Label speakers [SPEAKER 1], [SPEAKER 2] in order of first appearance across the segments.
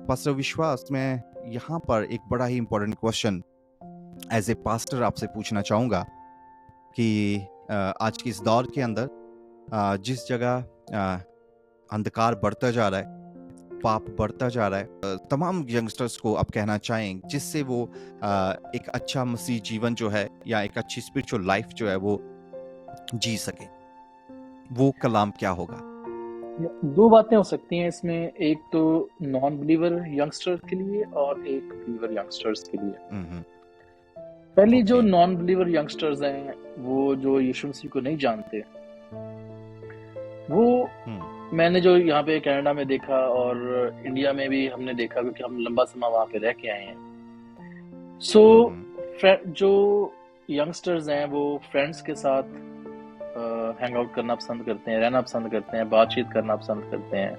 [SPEAKER 1] Pastor विश्वास, मैं यहाँ पर एक बड़ा ही important question as a pastor आपसे पूछना चाहूँगा कि आज की इस दौर के अंदर जिस जगह अंधकार बढ़ता जा रहा है, पाप बढ़ता जा रहा है, तमाम यंगस्टर्स को आप कहना चाहें जिससे वो एक अच्छा मसीह जीवन जो है या एक अच्छी स्पिरिचुअल लाइफ जो है वो जी सके, वो कलाम क्या होगा?
[SPEAKER 2] दो बातें हो सकती हैं इसमें, एक तो नॉन बिलीवर यंगस्टर्स के लिए और एक बिलीवर यंगस्टर्स के लिए। पहली जो नॉन बिलीवर यंगस्टर्स हैं, वो जो यीशु मसीह को नहीं जानते, वो मैंने जो यहाँ पे कनाडा में देखा और इंडिया में भी हमने देखा, क्योंकि हम लंबा समय वहाँ पे रह के आए हैं। जो यंगस्टर्स हैं वो फ्रेंड्स के साथ हैंग आउट करना पसंद करते हैं, रहना पसंद करते हैं, बातचीत करना पसंद करते हैं।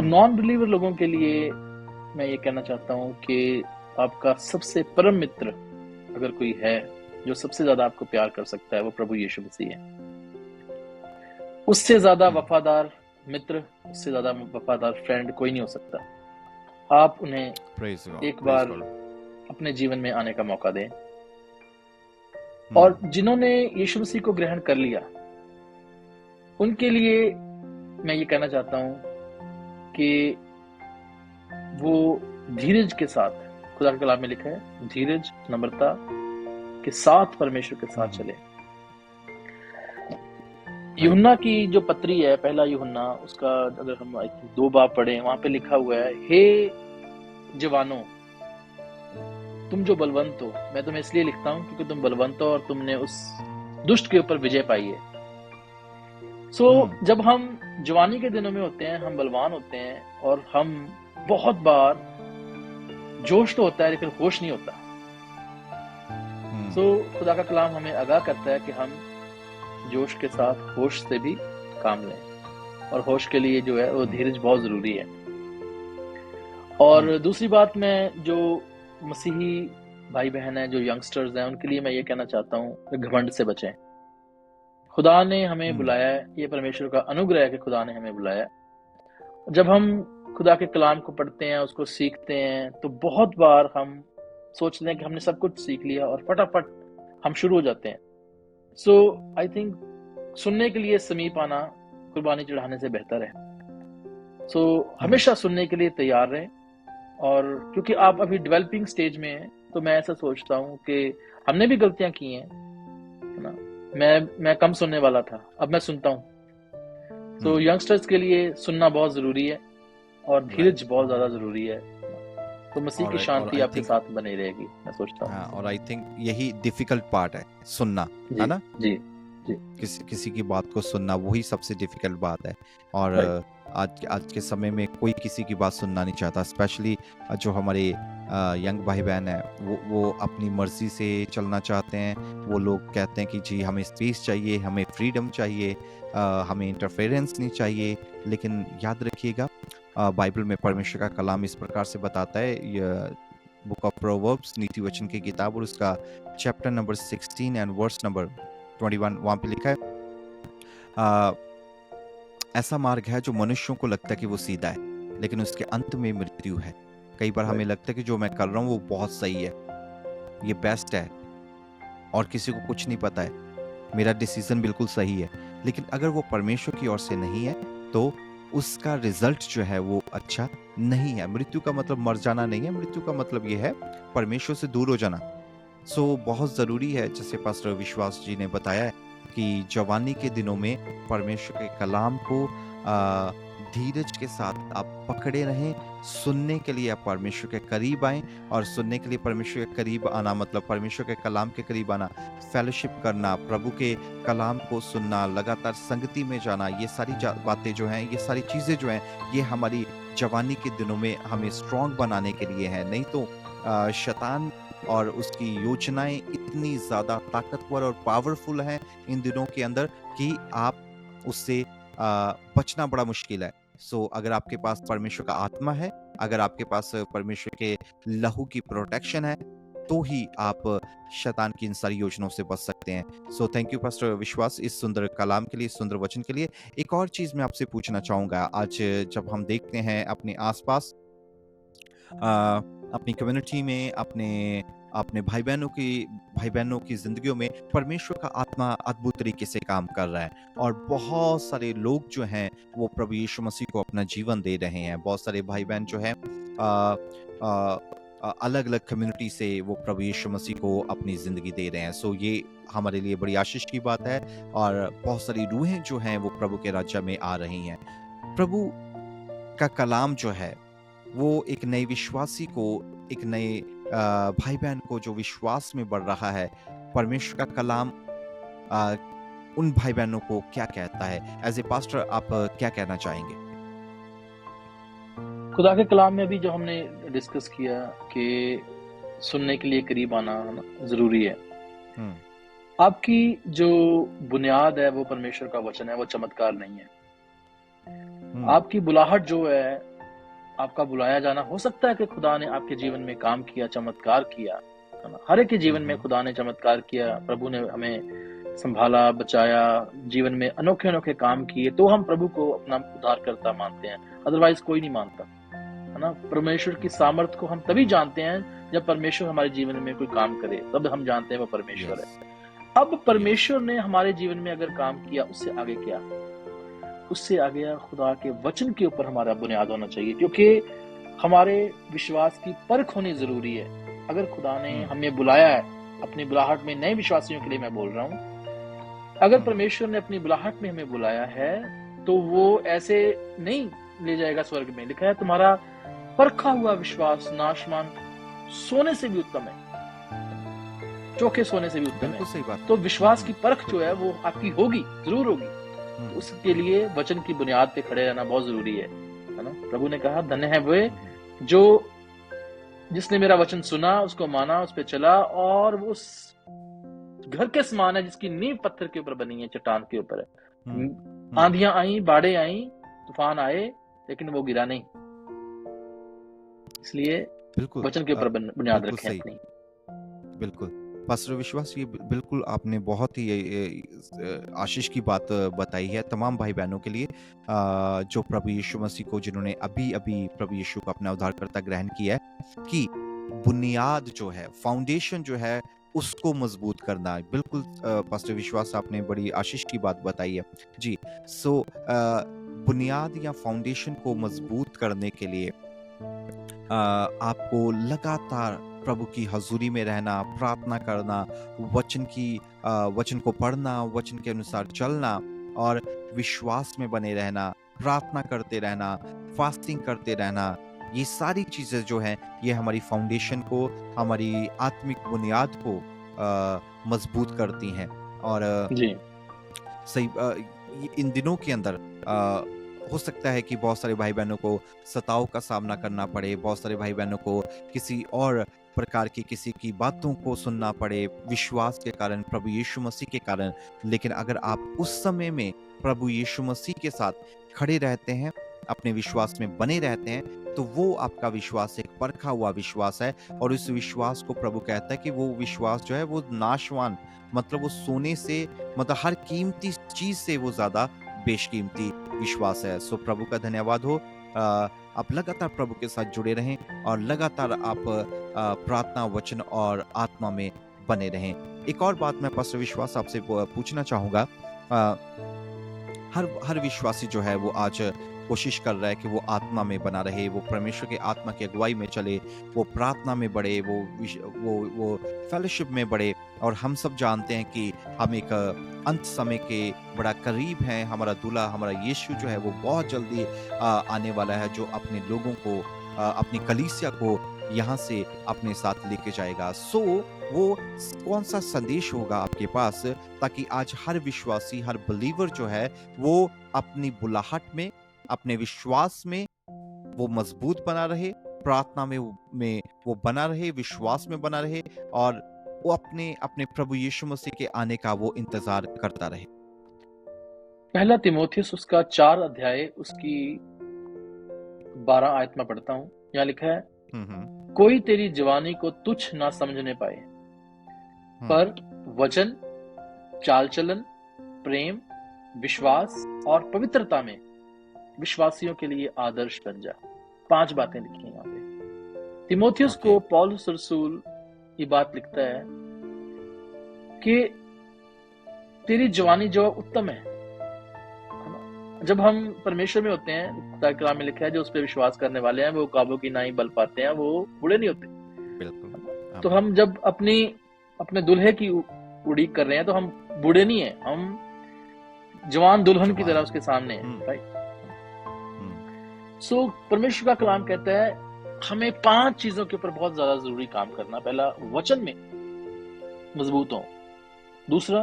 [SPEAKER 2] नॉन बिलीवर लोगों के लिए मैं ये कहना चाहता हूँ कि आपका सबसे परम मित्र अगर कोई है जो सबसे ज्यादा आपको प्यार कर सकता है, वो प्रभु यीशु मसीह है। उससे ज्यादा वफादार मित्र, उससे ज्यादा वफादार फ्रेंड कोई नहीं हो सकता। आप उन्हें एक बार अपने जीवन में आने का मौका दें। और जिन्होंने यीशु मसीह को ग्रहण कर लिया, उनके लिए मैं ये कहना चाहता हूं कि वो धीरज के साथ, खुदा के कलाम में लिखा है, धीरज नम्रता के साथ परमेश्वर के साथ चले। यूहन्ना की जो पत्री है, पहला यूहन्ना, उसका अगर हम 2 बाब पढ़े, वहां पे लिखा हुआ है, हे जवानों, तुम जो बलवंत हो, मैं तुम्हें इसलिए लिखता हूं क्योंकि तुम बलवंत हो और तुमने उस दुष्ट के ऊपर विजय पाई है। जब हम जवानी के दिनों में होते हैं, हम बलवान होते हैं और हम बहुत बार जोश तो होता है लेकिन होश नहीं होता। खुदा का कलाम हमें आगाह करता है कि हम जोश के साथ होश से भी काम लें, और होश के लिए जो है वो धीरज बहुत जरूरी है। और दूसरी बात, मैं जो मसीही भाई बहन है, जो यंगस्टर्स हैं, उनके लिए मैं ये कहना चाहता हूँ, घमंड से बचें। खुदा ने हमें बुलाया है, ये परमेश्वर का अनुग्रह है कि खुदा ने हमें बुलाया। जब हम खुदा के कलाम को पढ़ते हैं, उसको सीखते हैं, तो बहुत बार हम सोचते हैं कि हमने सब कुछ सीख लिया और फटाफट हम शुरू हो जाते हैं। आई थिंक सुनने के लिए समीप आना कुर्बानी चढ़ाने से बेहतर है। हमेशा सुनने के लिए तैयार रहें। और क्योंकि आप अभी डेवलपिंग स्टेज में हैं, तो मैं ऐसा सोचता हूँ कि हमने भी गलतियां की हैं, है ना। मैं कम सुनने वाला था, अब मैं सुनता हूँ। यंगस्टर्स के लिए सुनना बहुत जरूरी है और धीरज बहुत ज्यादा जरूरी है। तो मसीह की शांति आपके साथ बनी रहेगी, मैं सोचता हूँ।
[SPEAKER 1] और आई थिंक यही डिफिकल्ट पार्ट है, सुनना, है ना।
[SPEAKER 2] जी।
[SPEAKER 1] किसी की बात को सुनना वही सबसे डिफिकल्ट बात है। और आज के समय में कोई किसी की बात सुनना नहीं चाहता, स्पेशली जो हमारे यंग भाई बहन है, वो अपनी मर्जी से चलना चाहते हैं। वो लोग कहते हैं कि जी हमें स्पेस चाहिए, हमें फ्रीडम चाहिए, हमें इंटरफेरेंस नहीं चाहिए। लेकिन याद रखिएगा, बाइबल में परमेश्वर का कलाम इस प्रकार से बताता है, बुक ऑफ प्रोवर्ब्स, नीति वचन की किताब, और उसका chapter number 16 and verse number 21, वहां पे लिखा है, ऐसा मार्ग है जो मनुष्यों को लगता है कि वो सीधा है, लेकिन उसके अंत में मृत्यु है। कई बार हमें लगता है कि जो मैं कर रहा हूँ वो बहुत सही है, ये बेस्ट है, और किसी को कुछ नहीं पता है, मेरा डिसीजन बिल्कुल सही है। लेकिन अगर वो परमेश्वर की ओर से नहीं है तो उसका रिजल्ट जो है वो अच्छा नहीं है। मृत्यु का मतलब मर जाना नहीं है, मृत्यु का मतलब ये है परमेश्वर से दूर हो जाना। बहुत जरूरी है, जैसे पास्टर विश्वास जी ने बताया है, कि जवानी के दिनों में परमेश्वर के कलाम को धीरज के साथ आप पकड़े रहें। सुनने के लिए आप परमेश्वर के करीब आएं, और सुनने के लिए परमेश्वर के करीब आना मतलब परमेश्वर के कलाम के करीब आना, फेलोशिप करना, प्रभु के कलाम को सुनना, लगातार संगति में जाना, ये सारी बातें जो हैं, ये सारी चीजें जो हैं, ये हमारी जवानी के दिनों में हमें स्ट्रांग बनाने के लिए है। नहीं तो शैतान और उसकी योजनाएं इतनी ज्यादा ताकतवर और पावरफुल हैं इन दिनों के अंदर कि आप उससे बचना बड़ा मुश्किल है। अगर आपके पास परमेश्वर का आत्मा है, अगर आपके पास परमेश्वर के लहू की प्रोटेक्शन है, तो ही आप शैतान की इन सारी योजनाओं से बच सकते हैं। सो थैंक यू पास्टर विश्वास इस सुंदर कलाम के लिए, इस सुंदर वचन के लिए। एक और चीज़ मैं आपसे पूछना चाहूँगा, आज जब हम देखते हैं अपने आस-पास अपनी कम्युनिटी में, अपने अपने भाई-बहनों की ज़िंदगियों में परमेश्वर का आत्मा अद्भुत तरीके से काम कर रहा है और बहुत सारे लोग जो हैं, वो प्रभु यीशु मसीह को अपना जीवन दे रहे हैं। बहुत सारे भाई-बहन जो हैं अलग-अलग कम्युनिटी से वो प्रभु यीशु मसीह को अपनी ज़िंदगी दे रहे हैं। सो ये हमारे लिए बड़ी आशीष की बात है और बहुत सारी रूहें जो हैं, वो प्रभु के राज्य में आ रही हैं। प्रभु का कलाम जो है, वो एक नए विश्वासी को, एक नए भाई-बहन को जो विश्वास में बढ़ रहा है, परमेश्वर का कलाम अ, उन भाई-बहनों को क्या कहता है? एज़ ए पास्टर आप क्या कहना चाहेंगे?
[SPEAKER 2] खुदा के कलाम में भी जो हमने डिस्कस किया कि सुनने के लिए करीब आना ज़रूरी है।
[SPEAKER 1] हुँ,
[SPEAKER 2] आपकी जो बुनियाद है वो परमेश्वर का वचन है, वो चमत्कार नहीं है।
[SPEAKER 1] हुँ,
[SPEAKER 2] आपकी बुलाहट जो है, आपका बुलाया जाना, हो सकता है कि खुदा ने आपके जीवन में काम किया, चमत्कार किया, है ना? हर एक के
[SPEAKER 1] हुँ,
[SPEAKER 2] जीवन में
[SPEAKER 1] हुँ,
[SPEAKER 2] खुदा ने चमत्कार किया, प्रभु ने हमें संभाला, बचाया, जीवन में अनोखे-अनोखे काम किए, तो हम प्रभु को अपना उद्धारकर्ता मानते हैं, अदरवाइज़ कोई नहीं मानता, है ना? परमेश्वर की सामर्थ को हम तभी जानते हैं, जब परमेश्वर हमारे जीवन में कोई काम करे, तब हम जानते हैं वो परमेश्वर
[SPEAKER 1] यस,
[SPEAKER 2] है। अब
[SPEAKER 1] यस,
[SPEAKER 2] परमेश्वर ने हमारे जीवन में अगर काम किया, उससे आगे क्या? उससे आगे खुदा के वचन के ऊपर हमारा बुनियाद होना चाहिए, क्योंकि हमारे विश्वास की परख होनी ज़रूरी है। अगर खुदा ने
[SPEAKER 1] हुँ,
[SPEAKER 2] हमें बुलाया है, अपनी बुलाहट में, नए विश्वासियों के लिए मैं बोल रहा हूँ, अगर
[SPEAKER 1] हुँ,
[SPEAKER 2] परमेश्वर ने अपनी बुलाहट में हमें बुलाया है, तो वो ऐसे नहीं ले जाएगा स्वर्ग में। लिखा है तुम्हारा परखा हुआ विश्वास नाशवान सोने से भी उत्तम है, चोखे सोने से भी उत्तम
[SPEAKER 1] बिल्कुल सही
[SPEAKER 2] है।
[SPEAKER 1] बात
[SPEAKER 2] तो
[SPEAKER 1] है।
[SPEAKER 2] विश्वास की
[SPEAKER 1] हुँ,
[SPEAKER 2] परख जो है वो आपकी होगी, ज़रूर होगी।
[SPEAKER 1] हुँ,
[SPEAKER 2] तो उसके लिए वचन की बुनियाद पे खड़े रहना बहुत ज़रूरी है ना? प्रभु ने कहा धन्य है वे
[SPEAKER 1] हुँ, हुँ,
[SPEAKER 2] जो जिसने मेरा वचन सुना, उसको माना, उस पे चला और वो उस घर के समान है जिसकी नींव पत्थर के ऊपर बनी है, चट्टान के ऊपर है।
[SPEAKER 1] हुँ, हुँ,
[SPEAKER 2] आंधियां आई, बाढ़ें आई, तूफान आए, लेकिन वो गिरा नहीं। इसलिए
[SPEAKER 1] बिल्कुल
[SPEAKER 2] वचन के ऊपर बुनियाद
[SPEAKER 1] बिल्कुल
[SPEAKER 2] रखें
[SPEAKER 1] सही।
[SPEAKER 2] अपनी।
[SPEAKER 1] बिल्कुल। पास्टर विश्वास ये बिल्कुल आपने बहुत ही आशीष की बात बताई है तमाम भाई-बहनों के लिए जो प्रभु यीशु मसीह को जिन्होंने अभी-अभी प्रभु यीशु को अपना उद्धारकर्ता ग्रहण किया है, कि बुनियाद जो है, फाउंडेशन जो है, उसको मज़बूत करना। बिल्कुल पास्टर विश्वास आपने बड़ी आशीष की बात बताई है। जी, सो बुनियाद या फाउंडेशन को मज़बूत करने के लिए आपको लगातार प्रभु की हज़ूरी में रहना, प्रार्थना करना, वचन को पढ़ना, वचन के अनुसार चलना और विश्वास में बने रहना, प्रार्थना करते रहना, फास्टिंग करते रहना, ये सारी चीज़ें जो हैं, ये हमारी फाउंडेशन को, हमारी आत्मिक बुनियाद को मज़बूत करती हैं और
[SPEAKER 2] जी,
[SPEAKER 1] सही इन दिनों के अंदर हो सकता है कि बहुत सारे भाई-बहनों को सताव का सामना करना पड़े, बहुत सारे भाई-बहनों को किसी और प्रकार की किसी की बातों को सुनना पड़े, विश्वास के कारण, प्रभु यीशु मसीह के कारण। लेकिन अगर आप उस समय में प्रभु यीशु मसीह के साथ खड़े रहते हैं, अपने विश्वास में बने रहते हैं, तो वो आपका विश्वास एक परखा हुआ विश्वास है और उस विश्वास को प्रभु कहता है कि वो विश्वास जो है वो नाशवान मतलब वो सोने से मतलब हर कीमती चीज़ से वो ज़्यादा बेशकीमती विश्वास है। सो प्रभु का धन्यवाद हो। आप लगातार प्रभु के साथ जुड़े रहें और लगातार आप प्रार्थना, वचन और आत्मा में बने रहें। एक और बात मैं पास्टर विश्वास आपसे पूछना चाहूँगा अ, हर हर विश्वासी जो है वो आज कोशिश कर रहा है कि वो आत्मा में बना रहे, वो परमेश्वर के आत्मा की अगुवाई में चले, वो प्रार्थना में बढ़े, वो फेलोशिप में बढ़े और हम सब जानते हैं कि हम एक अंत समय के बड़ा करीब हैं, हमारा दूल्हा, हमारा यीशु जो है वो बहुत जल्दी आने वाला है जो अपने लोगों को अपनी कलीसिया को यहाँ से अपने साथ लेके जाएगा। सो वो कौन-सा संदेश होगा आपके पास ताकि आज हर विश्वासी, हर बिलीवर जो है वो अपनी बुलाहट में, अपने विश्वास में वो मजबूत बना रहे, प्रार्थना में वो बना रहे, विश्वास में बना रहे और वो अपने अपने प्रभु यीशु मसीह के आने का वो इंतज़ार करता रहे।
[SPEAKER 2] पहला तीमुथियुस उसका 4 अध्याय उसकी 12 आयत में पढ़ता हूँ। यहाँ लिखा है,
[SPEAKER 1] हुँ, हुँ।
[SPEAKER 2] कोई तेरी जवानी को तुच्छ ना समझने पाए, पर वचन, चाल चलन, प्रेम, विश्वास और पवित्रता में विश्वासियों के लिए आदर्श बन जा। 5 बातें लिखी हैं यहाँ पे। तिमोथियस को पौलुस रसूल ये बात लिखता है कि तेरी जवानी जो उत्तम है ना? जब हम परमेश्वर में होते हैं, खुदा के कलाम में लिखा है, जो उस पर विश्वास करने वाले हैं वो काबू की नाई बल पाते हैं, वो बूढ़े नहीं होते।
[SPEAKER 1] बिल्कुल।
[SPEAKER 2] तो हम जब अपने दुल्हे की उड़ीक कर रहे हैं तो हम बूढ़े नहीं है, हम जवान दुल्हन की तरह उसके सामने है, राइट। सो परमेश्वर का कलाम कहता है हमें 5 चीजों के ऊपर बहुत ज्यादा जरूरी काम करना। पहला, वचन में मजबूत हो। दूसरा,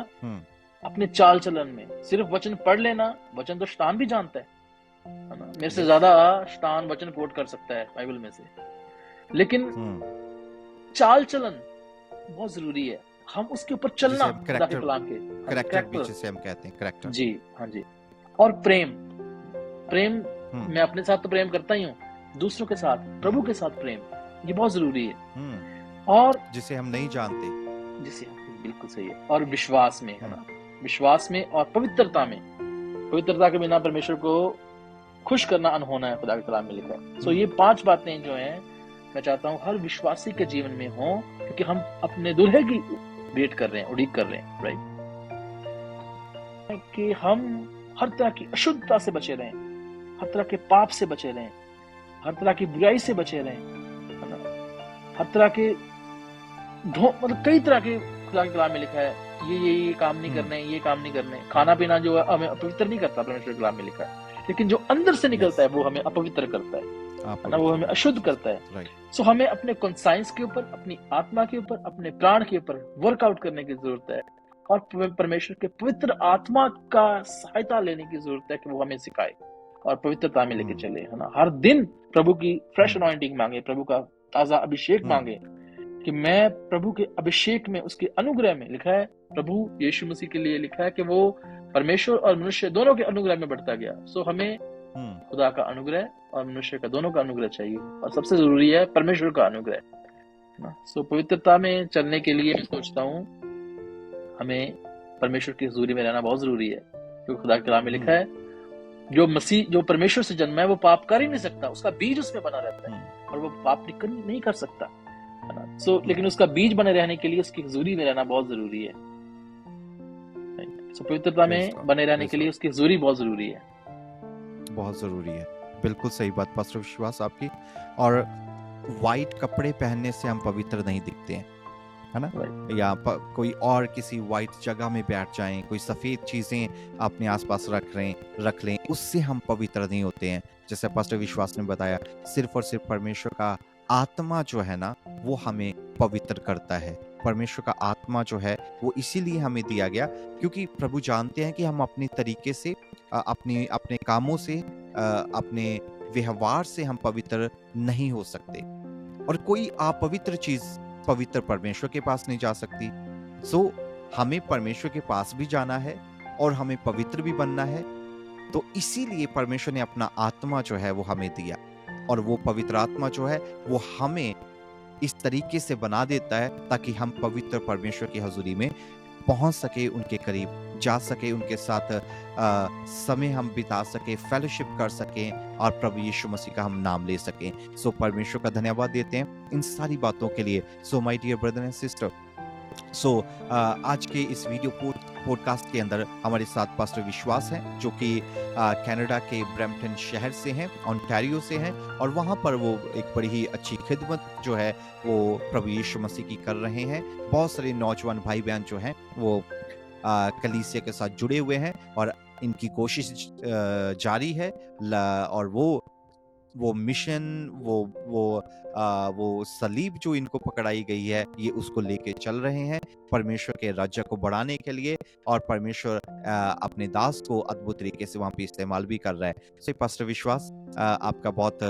[SPEAKER 2] अपने चाल चलन में, सिर्फ वचन पढ़ लेना, वचन तो शैतान भी जानता है ना? मेरे से ज्यादा शैतान वचन कोट कर सकता है बाइबल में से, लेकिन चाल चलन बहुत जरूरी है। हम उसके ऊपर चलना, खुदा के कलाम के
[SPEAKER 1] करैक्टर जिसे हम कहते हैं, करैक्टर।
[SPEAKER 2] जी हाँ जी। और प्रेम, मैं अपने साथ तो प्रेम करता ही हूँ, दूसरों के साथ, प्रभु के साथ प्रेम, ये बहुत जरूरी है। और
[SPEAKER 1] जिसे हम नहीं जानते,
[SPEAKER 2] बिल्कुल सही है। और विश्वास में, है ना, विश्वास में और पवित्रता में। पवित्रता के बिना परमेश्वर को खुश करना अनहोना है, खुदा के कलाम में लिखा है। सो ये 5 बातें जो हैं मैं चाहता हूँ हर विश्वासी के जीवन में हो, क्योंकि हम अपने दुल्हे की वेट कर रहे हैं, उड़ीक कर रहे हैं, राइट। कि हम हर तरह की अशुद्धता से बचे रहें, हर तरह के पाप से बचे रहें, हर तरह की बुराई से बचे रहें, है ना, हर तरह के मतलब कई तरह के खुदा के कलाम में लिखा है ये काम नहीं करने, ये काम नहीं करने। खाना पीना जो है हमें अपवित्र नहीं करता, परमेश्वर के कलाम में लिखा है, लेकिन जो अंदर से निकलता है वो हमें अपवित्र करता है ना, वो हमें अशुद्ध करता है। सो हमें अपने कॉन्साइंस के ऊपर, अपनी आत्मा के ऊपर, अपने प्राण के ऊपर वर्कआउट करने की जरूरत है, और परमेश्वर के पवित्र आत्मा का सहायता लेने की जरूरत है कि वो हमें सिखाए और पवित्रता में लेके चले, है ना। हर दिन प्रभु की फ्रेश अनॉइंटिंग मांगे, प्रभु का ताजा अभिषेक मांगे, कि मैं प्रभु के अभिषेक में, उसके अनुग्रह में, लिखा है प्रभु यीशु मसीह के लिए लिखा है कि वो परमेश्वर और मनुष्य दोनों के अनुग्रह में बढ़ता गया। सो हमें खुदा का अनुग्रह और मनुष्य का दोनों का अनुग्रह चाहिए, और सबसे जरूरी है परमेश्वर का अनुग्रह। सो पवित्रता में चलने के लिए मैं सोचता हूँ हमें परमेश्वर की हुजूरी में रहना बहुत जरूरी है, क्योंकि खुदा के कलाम में लिखा है जो परमेश्वर से जन्मा है वो पाप कर ही नहीं सकता, उसका बीज उसमें बना रहता है और वो पाप नहीं कर सकता। लेकिन उसका बीज बने रहने के लिए उसकी हुजूरी में रहना बहुत जरूरी है। पवित्रता में बने रहने के लिए उसकी हुजूरी बहुत जरूरी है,
[SPEAKER 1] बहुत जरूरी है। बिल्कुल सही बात पास्टर विश्वास आपकी। और वाइट कपड़े पहनने से हम पवित्र नहीं दिखते हैं, है ना, या कोई और किसी वाइट जगह में बैठ जाएं, कोई सफेद चीजें अपने आसपास रख लें, उससे हम पवित्र नहीं होते हैं। जैसे पास्टर विश्वास ने बताया, सिर्फ और सिर्फ परमेश्वर का आत्मा जो है ना वो हमें पवित्र करता है। परमेश्वर का आत्मा जो है वो इसीलिए हमें दिया गया क्योंकि प्रभु जानते हैं कि हम अपने तरीके से, अपने कामों से, अपने व्यवहार से हम पवित्र नहीं हो सकते, और कोई अपवित्र चीज पवित्र परमेश्वर के पास नहीं जा सकती। सो हमें परमेश्वर के पास भी जाना है और हमें पवित्र भी बनना है। तो इसीलिए परमेश्वर ने अपना आत्मा जो है वो हमें दिया, और वो पवित्र आत्मा जो है वो हमें इस तरीके से बना देता है ताकि हम पवित्र परमेश्वर की हजूरी में पहुंच सके, उनके करीब जा सके, उनके साथ समय हम बिता सके, फेलोशिप कर सकें और प्रभु यीशु मसीह का हम नाम ले सकें। सो परमेश्वर का धन्यवाद देते हैं इन सारी बातों के लिए। So my dear brother and sister, so आज के इस वीडियो पॉडकास्ट के अंदर हमारे साथ पास्टर विश्वास हैं, जो कि कनाडा के ब्रैम्पटन शहर से हैं, ओंटारियो से हैं, और वहाँ पर वो एक बड़ी ही अच्छी खिदमत जो है वो प्रभु यीशु मसीह की कर रहे हैं। बहुत सारे नौजवान भाई बहन जो हैं वो कलीसिया के साथ जुड़े हुए हैं, और इनकी कोशिश जारी है, और वो मिशन, वो सलीब जो इनको पकड़ाई गई है, ये उसको लेके चल रहे हैं परमेश्वर के राज्य को बढ़ाने के लिए, और परमेश्वर अपने दास को अद्भुत तरीके से वहाँ पे इस्तेमाल भी कर रहा है। सो पास्टर विश्वास, आपका बहुत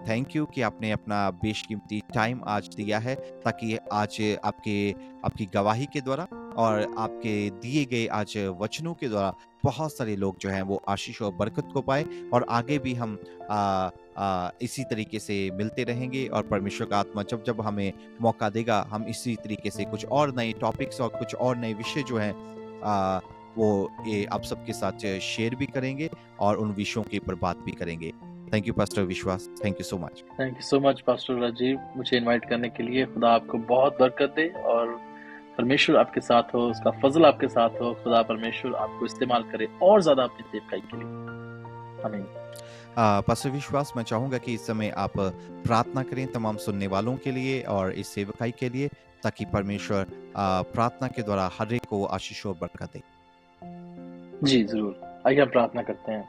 [SPEAKER 1] थैंक यू कि आपने अपना बेशकीमती टाइम आज दिया है, ताकि आज आपकी गवाही के द्वारा और आपके दिए गए आज वचनों के द्वारा बहुत सारे लोग जो हैं वो आशीष और बरकत को पाए, और आगे भी हम इसी तरीके से मिलते रहेंगे, और परमेश्वर का आत्मा जब जब हमें मौका देगा हम इसी तरीके से कुछ और नए टॉपिक्स और कुछ और नए विषय जो हैं वो ये आप सबके साथ शेयर भी करेंगे और उन विषयों के ऊपर बात भी करेंगे। Thank you pastor Vishwas, thank you so much.
[SPEAKER 2] Thank you so much pastor Rajeev, मुझे इनवाइट करने के लिए। खुदा आपको बहुत बरकत दे और परमेश्वर आपके साथ हो, उसका फजल आपके साथ हो। खुदा परमेश्वर आपको इस्तेमाल करे और ज्यादा अपनी सेवकाई के लिए। आमीन।
[SPEAKER 1] पास्टर विश्वास, मैं चाहूंगा कि इस समय आप प्रार्थना करें तमाम सुनने वालों के लिए और इस सेवकाई के लिए, ताकि परमेश्वर प्रार्थना के द्वारा हर एक को आशीष और बरकत दे।
[SPEAKER 2] जी जरूर, आइए हम प्रार्थना करते हैं।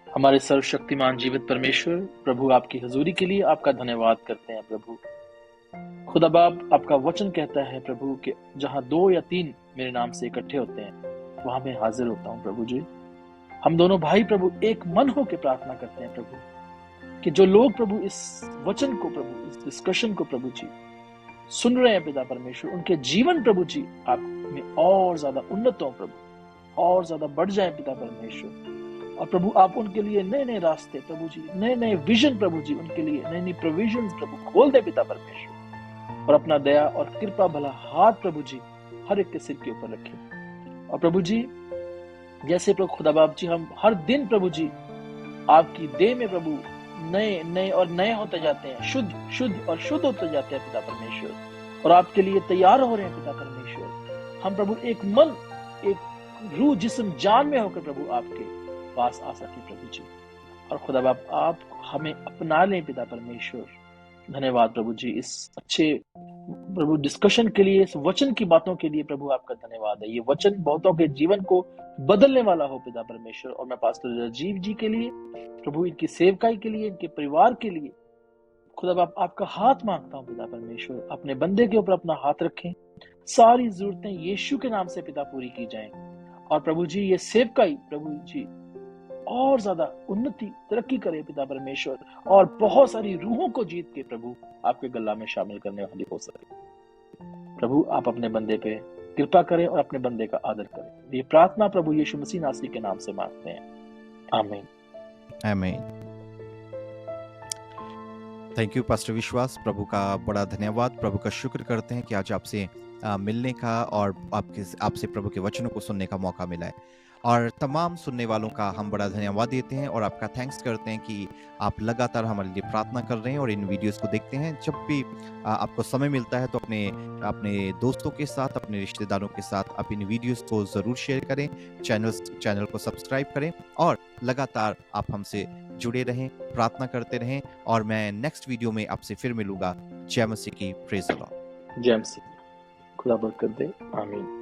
[SPEAKER 2] हमारे सर्वशक्तिमान जीवित परमेश्वर, प्रभु आपकी हजूरी के लिए आपका धन्यवाद करते हैं। प्रभु खुदा बाप, आपका वचन कहता है प्रभु कि जहां 2 या 3 मेरे नाम से इकट्ठे होते हैं वहां मैं हाजिर होता हूं। प्रभु जी, हम दोनों भाई प्रभु एक मन होकर प्रार्थना करते हैं प्रभु कि जो लोग प्रभु इस वचन को, प्रभु इस डिस्कशन को प्रभु जी सुन रहे हैं पिता परमेश्वर, उनके जीवन प्रभु जी आप में और ज्यादा उन्नत हो प्रभु, और ज्यादा बढ़ जाए पिता परमेश्वर। और प्रभु आप उनके लिए नए नए रास्ते प्रभु जी, नए नए विजन प्रभु जी, उनके लिए नई नई प्रोविजन प्रभु खोल दे पिता परमेश्वर, और अपना दया और कृपा भला हाथ प्रभु जी हर एक के सिर के ऊपर रखे। और प्रभु जी जैसे प्रभु खुदा बाप जी हम हर दिन प्रभु जी आपकी देह में प्रभु नए नए और नए होते जाते हैं, शुद्ध शुद्ध और शुद्ध होते जाते हैं पिता परमेश्वर, और आपके लिए तैयार हो रहे हैं पिता परमेश्वर। हम प्रभु एक मन, एक रूह, जिस्म, जान में होकर प्रभु आपके पास आ सके प्रभु जी। और खुदा बाप आप हमें अपना लें पिता परमेश्वर। धन्यवाद प्रभु जी इस अच्छे प्रभु डिस्कशन के लिए, इस वचन की बातों के लिए प्रभु आपका धन्यवाद है। ये वचन बहुतों के जीवन को बदलने वाला हो पिता परमेश्वर। और मैं पास्टर राजीव जी के लिए प्रभु, इनकी सेवकाई के लिए, इनके परिवार के लिए खुदा बाप आपका हाथ मांगता हूँ पिता परमेश्वर। अपने बंदे के ऊपर अपना हाथ रखें, सारी जरूरतें यीशु के नाम से पिता पूरी की जाएं। और प्रभु जी ये सेवकाई प्रभु जी और ज्यादा उन्नति, तरक्की करे पिता परमेश्वर, और बहुत सारी रूहों को जीत के प्रभु आपके गला में शामिल करने वाली हो सके। प्रभु आप अपने बंदे पे कृपा करें और अपने बंदे का आदर करें। ये प्रार्थना प्रभु यीशु मसीह नासरी के नाम से मांगते हैं, आमीन।
[SPEAKER 1] आमीन। थैंक यू पास्टर विश्वास, प्रभु का बड़ा धन्यवाद। प्रभु का शुक्र करते हैं कि आज आपसे मिलने का और आपसे प्रभु के वचनों को सुनने का मौका मिला है। और तमाम सुनने वालों का हम बड़ा धन्यवाद देते हैं और आपका थैंक्स करते हैं कि आप लगातार हमारे लिए प्रार्थना कर रहे हैं और इन वीडियोस को देखते हैं। जब भी आपको समय मिलता है तो अपने दोस्तों के साथ, अपने रिश्तेदारों के साथ आप इन वीडियोस को ज़रूर शेयर करें, चैनल को सब्सक्राइब करें और लगातार आप हमसे जुड़े रहें, प्रार्थना करते रहें। और मैं नेक्स्ट वीडियो में आपसे फिर मिलूंगा। जय मसीह की, प्रेज़ द लॉर्ड।
[SPEAKER 2] जय मसीह, खुदा बरकत दे, आमीन।